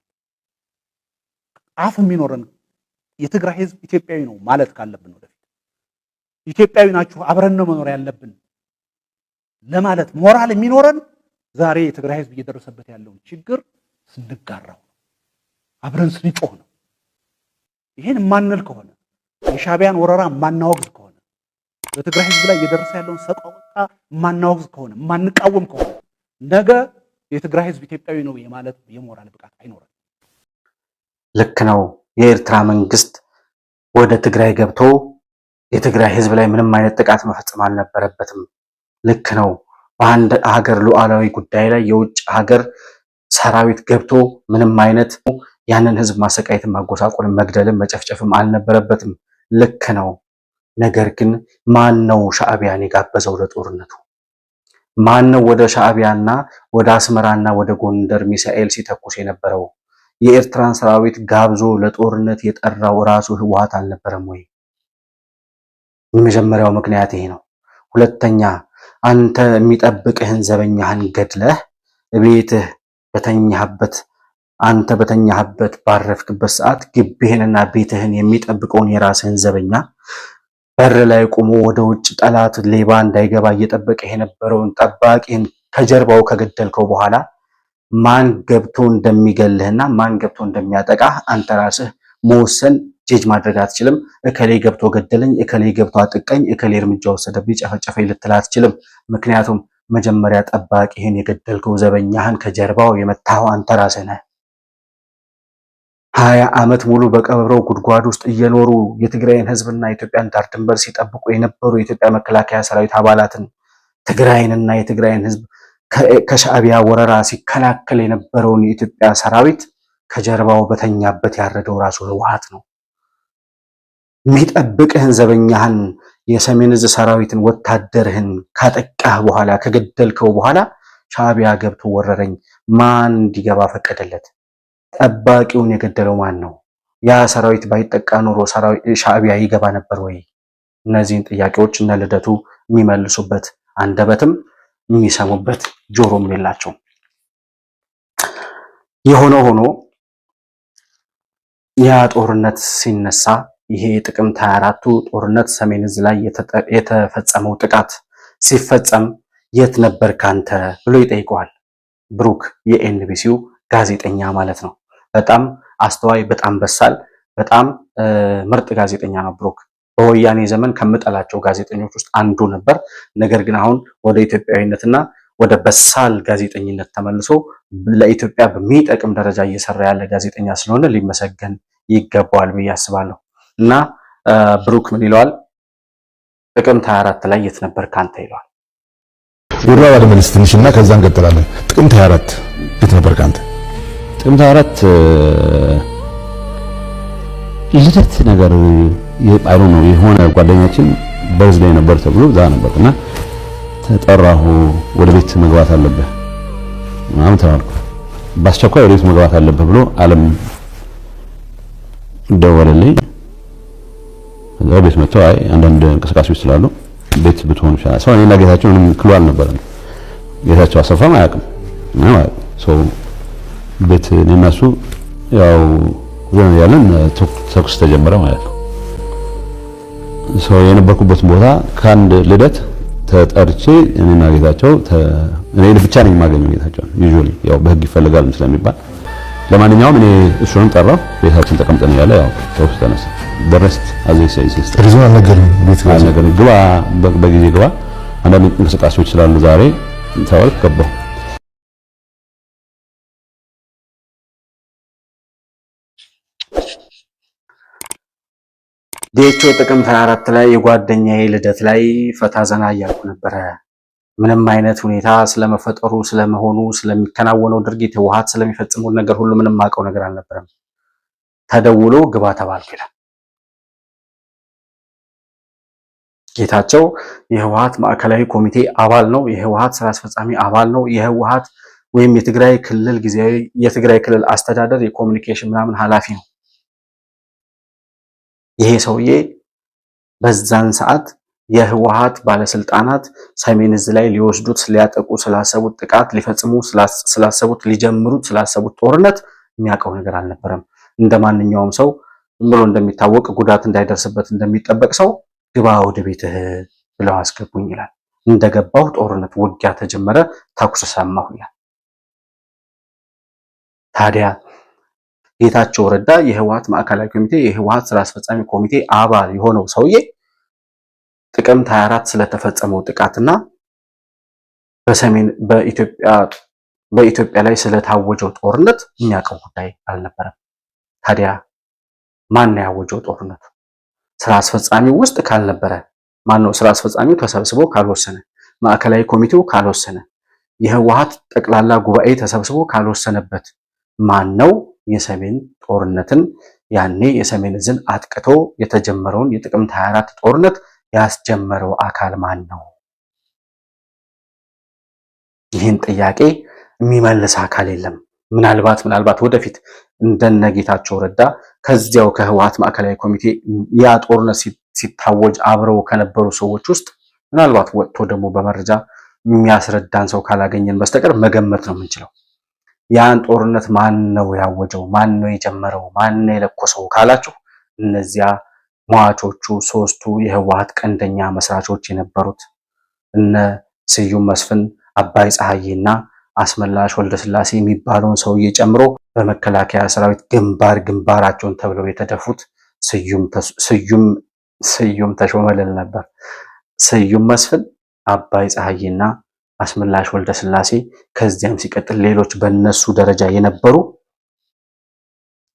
አፍ የሚኖረን የትግራይ ህዝብ ኢትዮጵያዊ ነው ማለት ካለብን ወደፊት ኢትዮጵያዊ ናችሁ አብረን ነው መኖር ያለብን ለማለት ሞራል የሚኖረን ዛሬ የትግራይ ህዝብ እየደረሰበት ያለውን ችግር ስንጋራው አብረን ስንጮህ ነው። ይሄን ማንል ከሆነ የሻዕቢያን ወረራ ማናወግዝ ከሆነ በትግራይ ህዝብ ላይ እየደረሰ ያለውን ሰቆቃ ማናወግዝ ከሆነ ማንቃወም ከሆነ ነገ የትግራይ ህዝብ ኢትዮጵያዊ ነው የማለት የሞራል ብቃት አይኖርም። ልክ ነው። የኤርትራ መንግስት ወደ ትግራይ ገብቶ የትግራይ ህዝብ ላይ ምንም አይነት ጥቃት መፈጸም አልነበረበትም። ልክ ነው። በአንድ ሀገር ሉዓላዊ ጉዳይ ላይ የውጭ ሀገር ሰራዊት ገብቶ ምንም አይነት ያንን ህዝብ ማሰቃየትን፣ ማጎሳቆልን፣ መግደልን፣ መጨፍጨፍም አልነበረበትም። ልክ ነው። ነገር ግን ማን ነው ሻዕቢያን የጋበዘው ለጦርነቱ? ማን ነው ወደ ሻዕቢያና ወደ አስመራና ወደ ጎንደር ሚሳኤል ሲተኩስ የነበረው? የኤርትራን ሰራዊት ጋብዞ ለጦርነት የጠራው ራሱ ህወሓት አልነበረም ወይ? የመጀመሪያው ምክንያት ይሄ ነው። ሁለተኛ አንተ የሚጠብቅህን ዘበኛህን ገድለህ ቤትህ በተኛህበት አንተ በተኛህበት ባረፍክበት ሰዓት ግቢህንና ቤትህን የሚጠብቀውን የራስህን ዘበኛ በር ላይ ቆሞ ወደ ውጭ ጠላት ሌባ እንዳይገባ እየጠበቀ የነበረውን ጠባቂህን ከጀርባው ከገደልከው በኋላ ማን ገብቶ እንደሚገልህና ማን ገብቶ እንደሚያጠቃህ አንተ ራስህ መወሰን ጄጅ ማድረግ አትችልም። እከሌ ገብቶ ገደለኝ፣ እከሌ ገብቶ አጠቀኝ፣ እከሌ እርምጃ ወሰደብኝ፣ ጨፈጨፈኝ ልትል አትችልም። ምክንያቱም መጀመሪያ ጠባቂህን የገደልከው ዘበኛህን ከጀርባው የመታኸው አንተ ራስህ ነህ። 20 ዓመት ሙሉ በቀብረው ጉድጓድ ውስጥ እየኖሩ የትግራይን ህዝብና የኢትዮጵያን ዳር ድንበር ሲጠብቁ የነበሩ የኢትዮጵያ መከላከያ ሰራዊት አባላትን ትግራይንና የትግራይን ህዝብ ከሻዕቢያ ወረራ ሲከላከል የነበረውን የኢትዮጵያ ሰራዊት ከጀርባው በተኛበት ያረደው ራሱ ህወሓት ነው። የሚጠብቅህን ዘበኛህን የሰሜን ዕዝ ሰራዊትን ወታደርህን ካጠቃህ በኋላ ከገደልከው በኋላ ሻዕቢያ ገብቶ ወረረኝ ማን እንዲገባ ፈቀደለት? ጠባቂውን የገደለው ማን ነው? ያ ሰራዊት ባይጠቃ ኖሮ ሻዕቢያ ይገባ ነበር ወይ? እነዚህን ጥያቄዎች እነ ልደቱ የሚመልሱበት አንደበትም የሚሰሙበት ጆሮም የላቸውም። የሆነ ሆኖ ያ ጦርነት ሲነሳ ይሄ ጥቅምት 24ቱ ጦርነት ሰሜን ዕዝ ላይ የተፈጸመው ጥቃት ሲፈጸም የት ነበር ካንተ ብሎ ይጠይቀዋል። ብሩክ የኤንቢሲው ጋዜጠኛ ማለት ነው። በጣም አስተዋይ፣ በጣም በሳል፣ በጣም ምርጥ ጋዜጠኛ ነው ብሩክ። በወያኔ ዘመን ከምጠላቸው ጋዜጠኞች ውስጥ አንዱ ነበር። ነገር ግን አሁን ወደ ኢትዮጵያዊነትና ወደ በሳል ጋዜጠኝነት ተመልሶ ለኢትዮጵያ በሚጠቅም ደረጃ እየሰራ ያለ ጋዜጠኛ ስለሆነ ሊመሰገን ይገባዋል ብዬ አስባለሁ። እና ብሩክ ምን ይለዋል? ጥቅምት 24 ላይ የት ነበር ካንተ ይለዋል። ወራ ወደ መልስ ትንሽና ከዛ እንቀጥላለን። ጥቅምት 24 የት ነበር ካንተ? ጥቅምት 24 ልደት ነገር የጣሉ ነው የሆነ ጓደኛችን በርዝ ላይ ነበር ተብሎ ዛ ነበርና ተጠራሁ። ወደ ቤት መግባት አለብህ ምናምን ተባልኩ። በአስቸኳይ ወደ ቤት መግባት አለብህ ብሎ አለም ደወለልኝ። ከዛ ቤት መጥቶ አይ አንዳንድ እንቅስቃሴዎች ስላሉ ቤት ብትሆኑ ይችላል። ሰው እኔና ጌታቸው ምንም ክሉ አልነበረም። ጌታቸው አሰፋም አያውቅም ሰው ቤት እኔና እሱ ያው ዘን ያለን ተኩስ ተጀመረ ማለት ነው። ሰው የነበርኩበት ቦታ ከአንድ ልደት ተጠርቼ እኔና ጌታቸው እኔ ብቻ ነኝ የማገኘው ጌታቸው ዩዥዋሊ ያው በህግ ይፈልጋል ስለሚባል ለማንኛውም እኔ እሱንም ጠራው። ቤታችን ተቀምጠን ያለ ያው ተኩስ ተነሳ። በረስት አዘይ ሳይሲስ ሪዞን አልነገርም። ቤት አልነገርም። ግባ በጊዜ ግባ አንዳንድ እንቅስቃሴዎች ስላሉ ዛሬ ተዋልክ ገባሁ። ዴቾ ጥቅምት 24 ላይ የጓደኛዬ ልደት ላይ ፈታ ዘና እያልኩ ነበረ። ምንም አይነት ሁኔታ ስለመፈጠሩ ስለመሆኑ ስለሚከናወነው ድርጊት ህወሓት ስለሚፈጽመው ነገር ሁሉ ምንም ማውቀው ነገር አልነበረም። ተደውሎ ግባ ተባልኩ ይላል ጌታቸው። የህወሓት ማዕከላዊ ኮሚቴ አባል ነው። የህወሓት ስራ አስፈጻሚ አባል ነው። የህወሓት ወይም የትግራይ ክልል ጊዜያዊ የትግራይ ክልል አስተዳደር የኮሙኒኬሽን ምናምን ኃላፊ ነው። ይሄ ሰውዬ በዛን ሰዓት የህወሓት ባለስልጣናት ሰሜን ዕዝ ላይ ሊወስዱት ሊያጠቁ ስላሰቡት ጥቃት ሊፈጽሙ ስላሰቡት ሊጀምሩት ስላሰቡት ጦርነት የሚያውቀው ነገር አልነበረም። እንደማንኛውም ሰው ዝም ብሎ እንደሚታወቅ ጉዳት እንዳይደርስበት እንደሚጠበቅ ሰው ግባ ወደ ቤትህ ብለው አስገቡኝ ይላል። እንደገባው ጦርነት ውጊያ ተጀመረ፣ ተኩስ ሰማሁ ይላል። ታዲያ ጌታቸው ረዳ የህወሓት ማዕከላዊ ኮሚቴ የህወሓት ስራ አስፈጻሚ ኮሚቴ አባል የሆነው ሰውዬ ጥቅምት 24 ስለተፈጸመው ጥቃትና በኢትዮጵያ ላይ ስለታወጀው ጦርነት የሚያውቀው ጉዳይ አልነበረም። ታዲያ ማን ያወጀው ጦርነቱ? ስራ አስፈጻሚው ውስጥ ካልነበረ ማን ነው? ስራ አስፈጻሚው ተሰብስቦ ካልወሰነ፣ ማዕከላዊ ኮሚቴው ካልወሰነ፣ የህወሓት ጠቅላላ ጉባኤ ተሰብስቦ ካልወሰነበት ማን ነው የሰሜን ጦርነትን ያኔ የሰሜን ዕዝን አጥቅቶ የተጀመረውን የጥቅምት 24 ጦርነት ያስጀመረው አካል ማን ነው? ይህን ጥያቄ የሚመልስ አካል የለም። ምናልባት ወደፊት እንደነ ጌታቸው ረዳ ከዚያው ከህወሓት ማዕከላዊ ኮሚቴ ያ ጦርነት ሲታወጅ አብረው ከነበሩ ሰዎች ውስጥ ምናልባት ወጥቶ ደግሞ በመረጃ የሚያስረዳን ሰው ካላገኘን በስተቀር መገመት ነው የምንችለው። ያን ጦርነት ማን ነው ያወጀው? ማን ነው የጀመረው? ማን ነው የለኮሰው ካላችሁ እነዚያ ሟቾቹ ሶስቱ የህወሓት ቀንደኛ መስራቾች የነበሩት እነ ስዩም መስፍን፣ አባይ ፀሐዬና አስመላሽ ወልደስላሴ የሚባለውን ሰውዬ ጨምሮ በመከላከያ ሰራዊት ግንባራቸውን ተብለው የተደፉት ስዩም ተሾመልል ነበር። ስዩም መስፍን፣ አባይ ፀሐዬና አስመላሽ ወልደስላሴ ከዚያም ሲቀጥል ሌሎች በእነሱ ደረጃ የነበሩ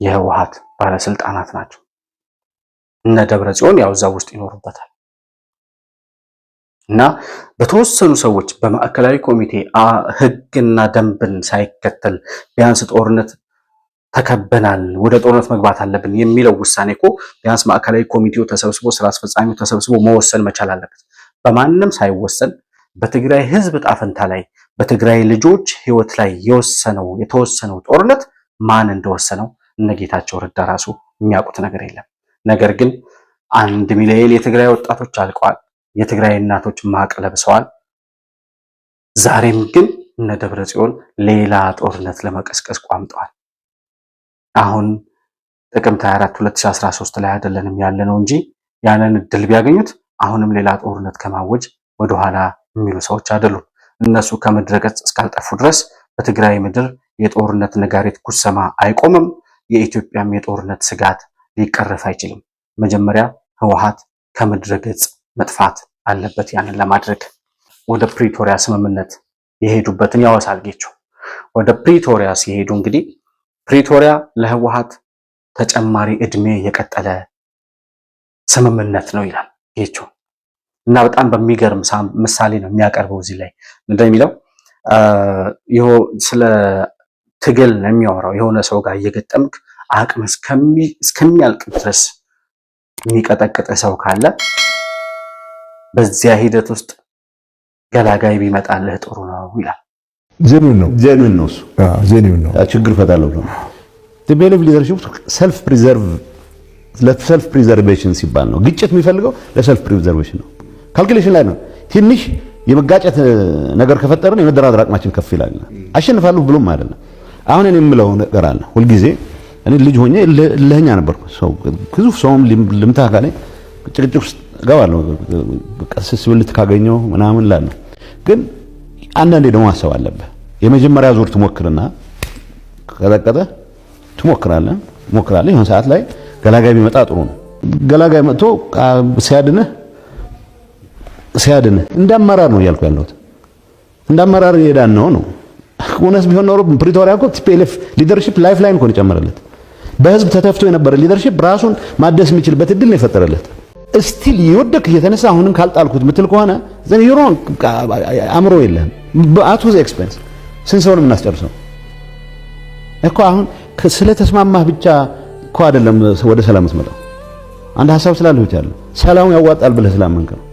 የህወሓት ባለስልጣናት ናቸው። እነ ደብረ ጽዮን ያው እዛ ውስጥ ይኖሩበታል። እና በተወሰኑ ሰዎች በማዕከላዊ ኮሚቴ ህግና ደንብን ሳይከተል ቢያንስ ጦርነት ተከበናል፣ ወደ ጦርነት መግባት አለብን የሚለው ውሳኔ እኮ ቢያንስ ማዕከላዊ ኮሚቴው ተሰብስቦ ስራ አስፈጻሚው ተሰብስቦ መወሰን መቻል አለበት። በማንም ሳይወሰን በትግራይ ህዝብ ጣፈንታ ላይ በትግራይ ልጆች ህይወት ላይ የተወሰነው ጦርነት ማን እንደወሰነው እነ ጌታቸው ረዳ ራሱ የሚያውቁት ነገር የለም። ነገር ግን 1 ሚሊዮን የትግራይ ወጣቶች አልቀዋል። የትግራይ እናቶች ማቅ ለብሰዋል። ዛሬም ግን እነ ደብረ ጽዮን ሌላ ጦርነት ለመቀስቀስ ቋምጠዋል። አሁን ጥቅምት 24 2013 ላይ አይደለንም ያለነው እንጂ ያንን እድል ቢያገኙት አሁንም ሌላ ጦርነት ከማወጅ ወደኋላ የሚሉ ሰዎች አይደሉም። እነሱ ከምድረ ገጽ እስካልጠፉ ድረስ በትግራይ ምድር የጦርነት ነጋሪት ጉሰማ አይቆምም። የኢትዮጵያም የጦርነት ስጋት ሊቀረፍ አይችልም። መጀመሪያ ህወሓት ከምድረ ገጽ መጥፋት አለበት። ያንን ለማድረግ ወደ ፕሪቶሪያ ስምምነት የሄዱበትን ያወሳል ጌቾ። ወደ ፕሪቶሪያ ሲሄዱ እንግዲህ ፕሪቶሪያ ለህወሓት ተጨማሪ እድሜ የቀጠለ ስምምነት ነው ይላል ጌቾ። እና በጣም በሚገርም ምሳሌ ነው የሚያቀርበው። እዚህ ላይ ምንድነው የሚለው? ስለ ትግል ነው የሚያወራው። የሆነ ሰው ጋር እየገጠምክ አቅም እስከሚያልቅ ድረስ የሚቀጠቅጥ ሰው ካለ በዚያ ሂደት ውስጥ ገላጋይ ቢመጣልህ ጥሩ ነው ይላል። ጀኑዊን ነው እሱ ችግር ፈታለሁ ብሎ ቲፒኤልኤፍ ሊደርሺፕ ሰልፍ ፕሪዘርቭ ለሰልፍ ፕሪዘርቬሽን ሲባል ነው። ግጭት የሚፈልገው ለሰልፍ ፕሪዘርቬሽን ነው። ካልኩሌሽን ላይ ነው። ትንሽ የመጋጨት ነገር ከፈጠርን የመደራደር አቅማችን ከፍ ይላል። አሸንፋለሁ ብሎም አይደለም። አሁን እኔ የምለው ነገር አለ ሁልጊዜ እኔ ልጅ ሆኜ ለኛ ነበርኩ ሰው ግዙፍ ሰውም ልምታ ካለ ጭቅጭቅ ውስጥ ገባለሁ ቀስስ ብልት ካገኘው ምናምን ላለው ግን አንዳንዴ ደግሞ ማሰብ አለበት። የመጀመሪያ ዙር ትሞክርና ከዘቀጠ ትሞክራለህ ይሁን ሰዓት ላይ ገላጋይ ቢመጣ ጥሩ ነው። ገላጋይ መጥቶ ሲያድንህ እንዳመራር ነው እያልኩ ያለሁት። እንዳመራር ይሄዳል ነው እውነት ቢሆን ኖሮ ፕሪቶሪያ እኮ ቲፒኤልኤፍ ሊደርሺፕ ላይፍ ላይን እኮ ነው የጨመረለት። በህዝብ ተተፍቶ የነበረ ሊደርሺፕ ራሱን ማደስ የሚችልበት እድል ነው የፈጠረለት። እስቲል ይወደክ እየተነሳ አሁንም ካልጣልኩት ምትል ከሆነ ዘን ዩ ሮንግ አምሮ የለህም። በአት ሁዝ ኤክስፔንስ ስንት ሰው ነው የምናስጨርሰው እኮ። አሁን ስለተስማማህ ብቻ እኮ አይደለም ወደ ሰላም የምትመጣው። አንድ ሐሳብ ስላለህ ብቻ አይደለም ሰላሙ ያዋጣል ብለህ ስላመንክ ነው።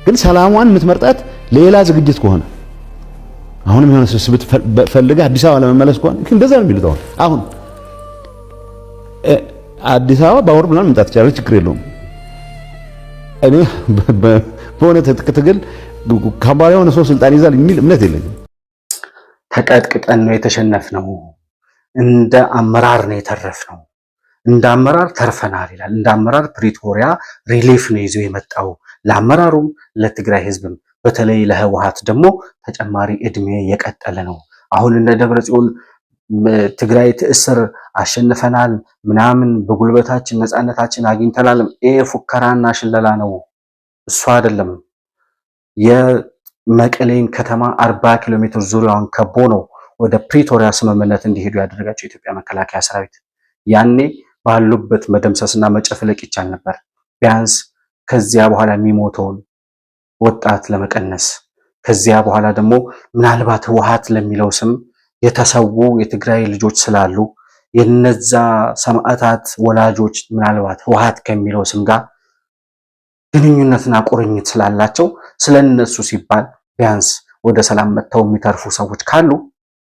ግን ሰላሟን የምትመርጣት ሌላ ዝግጅት ከሆነ አሁንም የሆነ ስብስብ ፈልገህ አዲስ አበባ ለመመለስ ከሆነ እንደዛ ነው የሚሉት። አሁን አዲስ አበባ በአውሮፕላን መምጣት ይችላል፣ ችግር የለውም። እኔ በሆነ ትግል ከባሪ የሆነ ሰው ስልጣን ይዛል የሚል እምነት የለኝም። ተቀጥቅጠን ነው የተሸነፍነው፣ እንደ አመራር ነው የተረፍነው፣ እንደ አመራር ተርፈናል ይላል። እንደ አመራር ፕሪቶሪያ ሪሊፍ ነው ይዞ የመጣው ለአመራሩም ለትግራይ ህዝብም፣ በተለይ ለህወሓት ደግሞ ተጨማሪ እድሜ የቀጠለ ነው። አሁን እንደ ደብረጽዮን ትግራይ ትእስር አሸንፈናል ምናምን በጉልበታችን ነፃነታችን አግኝተናል ፉከራና ሽለላ ነው። እሱ አይደለም። የመቀሌን ከተማ 40 ኪሎ ሜትር ዙሪያውን ከቦ ነው ወደ ፕሪቶሪያ ስምምነት እንዲሄዱ ያደረጋቸው የኢትዮጵያ መከላከያ ሰራዊት። ያኔ ባሉበት መደምሰስና መጨፍለቅ ይቻል ነበር፣ ቢያንስ ከዚያ በኋላ የሚሞተውን ወጣት ለመቀነስ። ከዚያ በኋላ ደግሞ ምናልባት ህወሓት ለሚለው ስም የተሰዉ የትግራይ ልጆች ስላሉ የነዛ ሰማዕታት ወላጆች ምናልባት ህወሓት ከሚለው ስም ጋር ግንኙነትና ቁርኝት ስላላቸው ስለነሱ ሲባል ቢያንስ ወደ ሰላም መጥተው የሚተርፉ ሰዎች ካሉ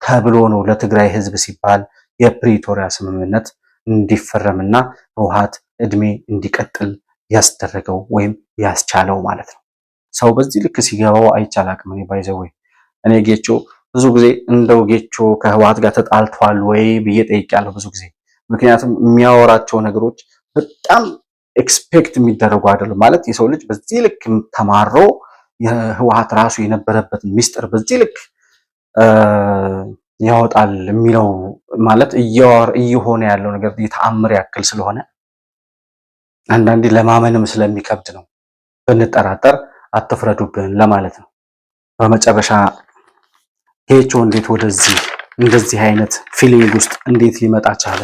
ተብሎ ነው ለትግራይ ህዝብ ሲባል የፕሪቶሪያ ስምምነት እንዲፈረምና ህወሓት እድሜ እንዲቀጥል ያስደረገው ወይም ያስቻለው ማለት ነው። ሰው በዚህ ልክ ሲገባው አይቻላቅም። እኔ ባይዘው እኔ ጌቾ ብዙ ጊዜ እንደው ጌቾ ከህወሓት ጋር ተጣልቷል ወይ ብዬ ጠይቄያለሁ ብዙ ጊዜ። ምክንያቱም የሚያወራቸው ነገሮች በጣም ኤክስፔክት የሚደረጉ አይደሉም። ማለት የሰው ልጅ በዚህ ልክ ተማሮ የህወሓት ራሱ የነበረበትን ሚስጥር በዚህ ልክ ያወጣል የሚለው ማለት እየሆነ ያለው ነገር የተአምር ያክል ስለሆነ አንዳንዴ ለማመንም ስለሚከብድ ነው። ብንጠራጠር አትፍረዱብን ለማለት ነው። በመጨረሻ ጌቾ እንዴት እንደዚህ አይነት ፊሊንግ ውስጥ እንዴት ሊመጣ ቻለ?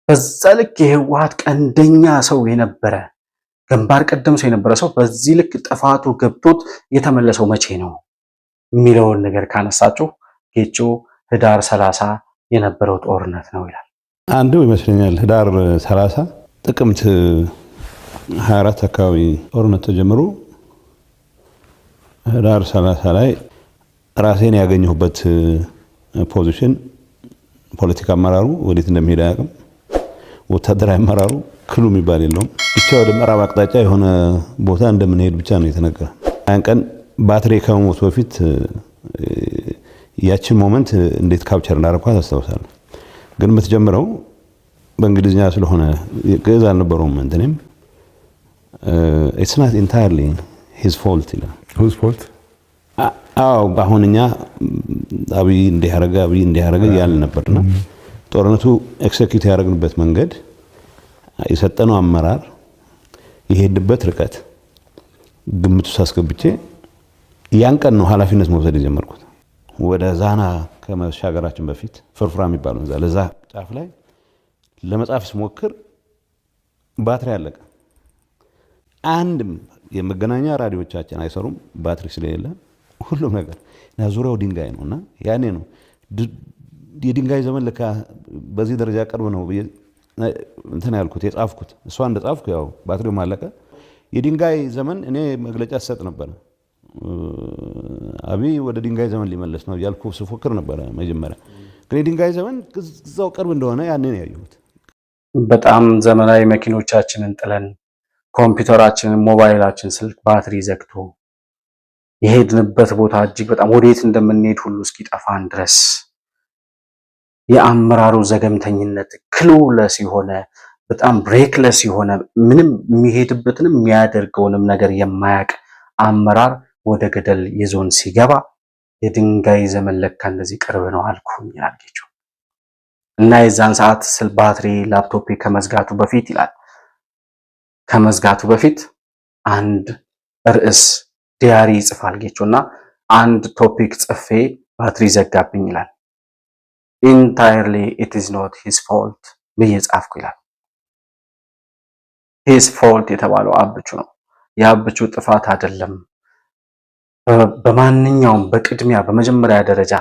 በዛ ልክ የህወሓት ቀንደኛ ሰው የነበረ ግንባር ቀደም ሰው የነበረ ሰው በዚህ ልክ ጥፋቱ ገብቶት የተመለሰው መቼ ነው የሚለውን ነገር ካነሳችሁ ጌቾ ህዳር 30 የነበረው ጦርነት ነው ይላል። አንዱ ይመስለኛል ህዳር 30 ጥቅምት 24 አካባቢ ጦርነት ተጀምሮ ህዳር 30 ላይ ራሴን ያገኘሁበት ፖዚሽን ፖለቲካ አመራሩ ወዴት እንደሚሄድ አያውቅም። ወታደራዊ አመራሩ ክሉ የሚባል የለውም። ብቻ ወደ ምዕራብ አቅጣጫ የሆነ ቦታ እንደምንሄድ ብቻ ነው የተነገረ። ያን ቀን ባትሪ ከመሞቱ በፊት ያችን ሞመንት እንዴት ካፕቸር እንዳደረኳት አስታውሳለሁ። ግን የምትጀምረው በእንግሊዝኛ ስለሆነ ግዕዝ አልነበረውም። እንትኔም it's not entirely his fault ይላል። whose fault? አዎ አሁን እኛ አብይ እንዲያረገ ያልን ነበርና ጦርነቱ ኤክሴኪዩት ያደረግንበት መንገድ የሰጠነው አመራር የሄድበት ርቀት ግምቱ ሳስገብቼ ያን ቀን ነው ኃላፊነት መውሰድ የጀመርኩት። ወደ ዛና ከመሻገራችን በፊት ፍርፍራ የሚባለው ለዛ ጫፍ ላይ ለመጻፍ ስሞክር ባትሪ አለቀ። አንድም የመገናኛ ራዲዮቻችን አይሰሩም ባትሪ ስለሌለ ሁሉም ነገር እና ዙሪያው ድንጋይ ነውና ያኔ ነው የድንጋይ ዘመን ለካ በዚህ ደረጃ ቅርብ ነው እንትን ያልኩት የጻፍኩት። እሷ እንደጻፍኩ ያው ባትሪው ማለቀ። የድንጋይ ዘመን እኔ መግለጫ ሰጥ ነበር። አብይ ወደ ድንጋይ ዘመን ሊመለስ ነው ያልኩ ስፎክር ነበር መጀመሪያ። ግን የድንጋይ ዘመን እዛው ቅርብ እንደሆነ ያኔ ነው ያየሁት። በጣም ዘመናዊ መኪኖቻችንን ጥለን ኮምፒውተራችንን፣ ሞባይላችን፣ ስልክ ባትሪ ዘግቶ የሄድንበት ቦታ እጅግ በጣም ወዴት እንደምንሄድ ሁሉ እስኪጠፋን ድረስ የአመራሩ ዘገምተኝነት ክሉለስ የሆነ በጣም ብሬክለስ የሆነ ምንም የሚሄድበትንም የሚያደርገውንም ነገር የማያውቅ አመራር ወደ ገደል ይዞን ሲገባ የድንጋይ ዘመን ለካ እንደዚህ ቅርብ ነው አልኩኝ ይላል ጌቾ። እና የዛን ሰዓት ስል ባትሪ ላፕቶፕ ከመዝጋቱ በፊት ይላል ከመዝጋቱ በፊት አንድ ርዕስ ዲያሪ ይጽፋል ጌቾና አንድ ቶፒክ ጽፌ ባትሪ ዘጋብኝ ይላል። ኢንታየርሊ ኢት ኢዝ ኖት ሂዝ ፎልት ብዬ ጻፍኩ ይላል። ሂዝ ፎልት የተባለው አብቹ ነው። የአብቹ ጥፋት አይደለም። በማንኛውም በቅድሚያ በመጀመሪያ ደረጃ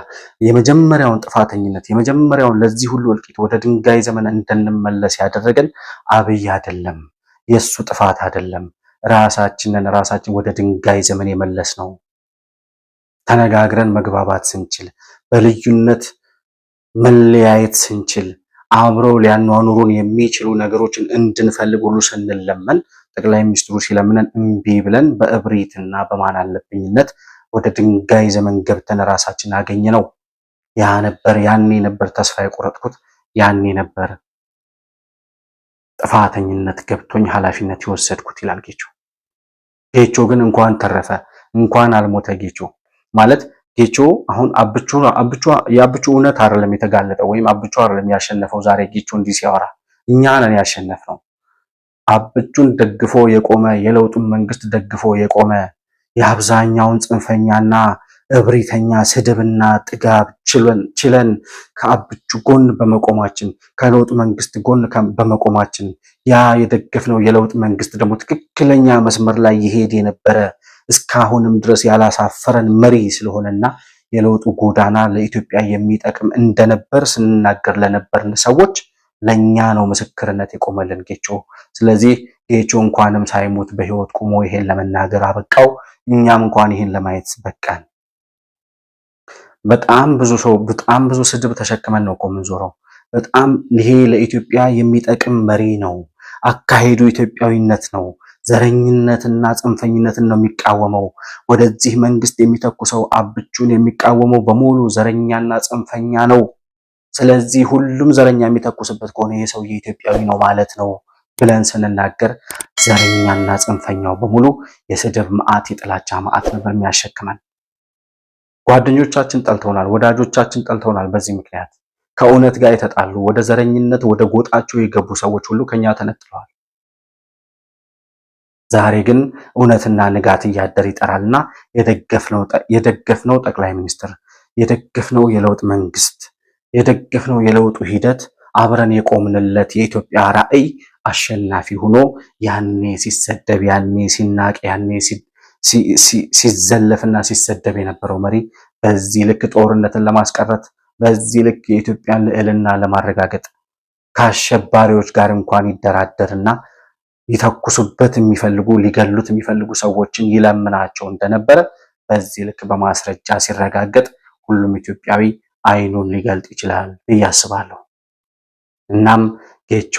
የመጀመሪያውን ጥፋተኝነት የመጀመሪያውን ለዚህ ሁሉ እልቂት ወደ ድንጋይ ዘመን እንድንመለስ ያደረገን አብይ አይደለም። የሱ ጥፋት አይደለም። ራሳችን ወደ ድንጋይ ዘመን የመለስ ነው። ተነጋግረን መግባባት ስንችል፣ በልዩነት መለያየት ስንችል፣ አብረው ሊያኗኑሩን የሚችሉ ነገሮችን እንድንፈልግ ሁሉ ስንለመን ጠቅላይ ሚኒስትሩ ሲለምነን እምቢ ብለን በእብሪትና በማን አለብኝነት ወደ ድንጋይ ዘመን ገብተን ራሳችን አገኘ ነው። ያኔ ነበር ተስፋ የቆረጥኩት። ያኔ ነበር ጥፋተኝነት ገብቶኝ ኃላፊነት የወሰድኩት ይላል ጌቾ። ጌቾ ግን እንኳን ተረፈ፣ እንኳን አልሞተ ጌቾ ማለት ጌቾ አሁን የአብቹ እውነት አይደለም የተጋለጠው ወይም አብቹ አይደለም ያሸነፈው። ዛሬ ጌቾ እንዲህ ሲያወራ እኛ ነን ያሸነፍነው። አብቹን ደግፎ የቆመ የለውጡን መንግስት ደግፎ የቆመ የአብዛኛውን ጽንፈኛና እብሪተኛ ስድብና ጥጋብ ችለን ከአብቹ ጎን በመቆማችን ከለውጡ መንግስት ጎን በመቆማችን ያ የደገፍነው የለውጥ መንግስት ደግሞ ትክክለኛ መስመር ላይ ይሄድ የነበረ እስካሁንም ድረስ ያላሳፈረን መሪ ስለሆነና የለውጡ ጎዳና ለኢትዮጵያ የሚጠቅም እንደነበር ስንናገር ለነበርን ሰዎች ለኛ ነው ምስክርነት የቆመልን ጌቾ። ስለዚህ ጌቾ እንኳንም ሳይሞት በህይወት ቆሞ ይሄን ለመናገር አበቃው። እኛም እንኳን ይሄን ለማየት በቃን። በጣም ብዙ ስድብ ተሸክመን ነው እኮ የምንዞረው። በጣም ይሄ ለኢትዮጵያ የሚጠቅም መሪ ነው፣ አካሄዱ ኢትዮጵያዊነት ነው፣ ዘረኝነትና ጽንፈኝነትን ነው የሚቃወመው። ወደዚህ መንግስት የሚተኩሰው አብቹን የሚቃወመው በሙሉ ዘረኛና ጽንፈኛ ነው። ስለዚህ ሁሉም ዘረኛ የሚተኩስበት ከሆነ ይሄ ሰው የኢትዮጵያዊ ነው ማለት ነው ብለን ስንናገር ዘረኛና ጽንፈኛው በሙሉ የስድብ መዓት የጥላቻ መዓት ነበር የሚያሸክመን። ጓደኞቻችን ጠልተውናል፣ ወዳጆቻችን ጠልተውናል። በዚህ ምክንያት ከእውነት ጋር የተጣሉ ወደ ዘረኝነት ወደ ጎጣቸው የገቡ ሰዎች ሁሉ ከኛ ተነጥለዋል። ዛሬ ግን እውነትና ንጋት እያደር ይጠራልና የደገፍነው ጠቅላይ ሚኒስትር፣ የደገፍነው የለውጥ መንግስት፣ የደገፍነው የለውጡ ሂደት፣ አብረን የቆምንለት የኢትዮጵያ ራዕይ አሸናፊ ሆኖ ያኔ ሲሰደብ፣ ያኔ ሲናቅ፣ ያኔ ሲዘለፍና ሲሰደብ የነበረው መሪ በዚህ ልክ ጦርነትን ለማስቀረት በዚህ ልክ የኢትዮጵያን ልዕልና ለማረጋገጥ ከአሸባሪዎች ጋር እንኳን ይደራደርና ሊተኩሱበት የሚፈልጉ ሊገሉት የሚፈልጉ ሰዎችን ይለምናቸው እንደነበረ በዚህ ልክ በማስረጃ ሲረጋገጥ ሁሉም ኢትዮጵያዊ አይኑን ሊገልጥ ይችላል ብዬ አስባለሁ። እናም ጌቾ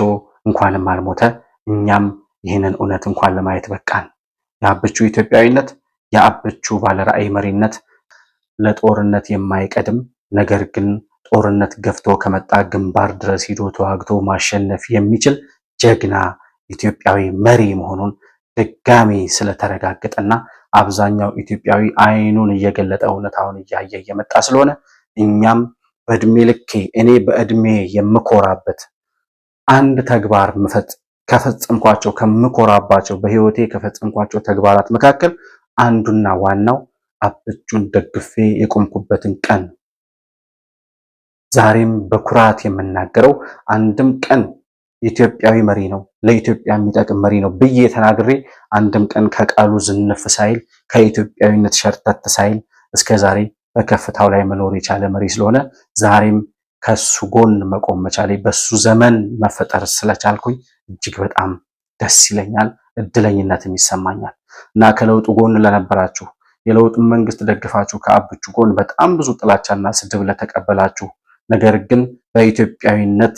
እንኳንም አልሞተ፣ እኛም ይህንን እውነት እንኳን ለማየት በቃን። የአብቹ ኢትዮጵያዊነት፣ የአብቹ ባለራዕይ መሪነት ለጦርነት የማይቀድም ነገር ግን ጦርነት ገፍቶ ከመጣ ግንባር ድረስ ሂዶ ተዋግቶ ማሸነፍ የሚችል ጀግና ኢትዮጵያዊ መሪ መሆኑን ድጋሚ ስለተረጋገጠና አብዛኛው ኢትዮጵያዊ አይኑን እየገለጠ እውነታውን እያየ እየመጣ ስለሆነ እኛም በእድሜ ልኬ እኔ በእድሜ የምኮራበት አንድ ተግባር ከፈጸምኳቸው ከምኮራባቸው በህይወቴ ከፈጸምኳቸው ተግባራት መካከል አንዱና ዋናው አብቹን ደግፌ የቆምኩበትን ቀን ዛሬም በኩራት የምናገረው አንድም ቀን ኢትዮጵያዊ መሪ ነው፣ ለኢትዮጵያ የሚጠቅም መሪ ነው ብዬ ተናግሬ አንድም ቀን ከቃሉ ዝንፍ ሳይል ከኢትዮጵያዊነት ሸርተት ሳይል እስከዛሬ በከፍታው ላይ መኖር የቻለ መሪ ስለሆነ ዛሬም ከሱ ጎን መቆም መቻሌ በሱ ዘመን መፈጠር ስለቻልኩኝ እጅግ በጣም ደስ ይለኛል፣ እድለኝነትም ይሰማኛል። እና ከለውጡ ጎን ለነበራችሁ የለውጡን መንግስት ደግፋችሁ ከአብቹ ጎን በጣም ብዙ ጥላቻና ስድብ ለተቀበላችሁ ነገር ግን በኢትዮጵያዊነት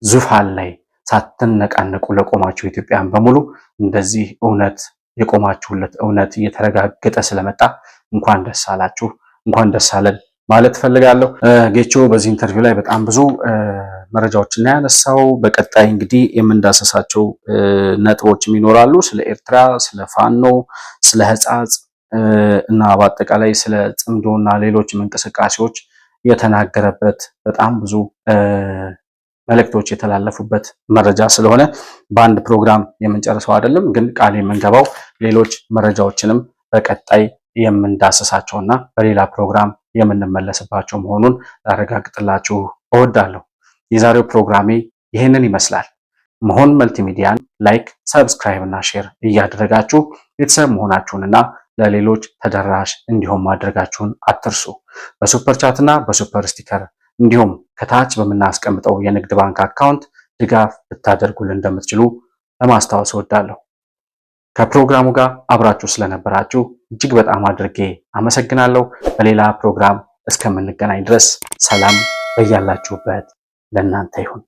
ዙፋን ላይ ሳትነቃነቁ ለቆማችሁ ኢትዮጵያን በሙሉ እንደዚህ እውነት የቆማችሁለት እውነት እየተረጋገጠ ስለመጣ እንኳን ደስ አላችሁ፣ እንኳን ደስ አለን ማለት ፈልጋለሁ። ጌቾ በዚህ ኢንተርቪው ላይ በጣም ብዙ መረጃዎችን ያነሳው። በቀጣይ እንግዲህ የምንዳሰሳቸው ነጥቦችም ይኖራሉ። ስለ ኤርትራ፣ ስለ ፋኖ፣ ስለ ሕጻጽ እና በአጠቃላይ ስለ ጽምዶና ሌሎችም እንቅስቃሴዎች የተናገረበት በጣም ብዙ መልእክቶች የተላለፉበት መረጃ ስለሆነ በአንድ ፕሮግራም የምንጨርሰው አይደለም። ግን ቃል የምንገባው ሌሎች መረጃዎችንም በቀጣይ የምንዳሰሳቸውና በሌላ ፕሮግራም የምንመለስባቸው መሆኑን ላረጋግጥላችሁ እወዳለሁ። የዛሬው ፕሮግራሜ ይህንን ይመስላል። መሆን መልቲሚዲያን ላይክ፣ ሰብስክራይብ እና ሼር እያደረጋችሁ ቤተሰብ መሆናችሁንና ለሌሎች ተደራሽ እንዲሆን ማድረጋችሁን አትርሱ። በሱፐር ቻት እና በሱፐር ስቲከር እንዲሁም ከታች በምናስቀምጠው የንግድ ባንክ አካውንት ድጋፍ ልታደርጉልን እንደምትችሉ ለማስታወስ እወዳለሁ። ከፕሮግራሙ ጋር አብራችሁ ስለነበራችሁ እጅግ በጣም አድርጌ አመሰግናለሁ። በሌላ ፕሮግራም እስከምንገናኝ ድረስ ሰላም በያላችሁበት ለእናንተ ይሁን።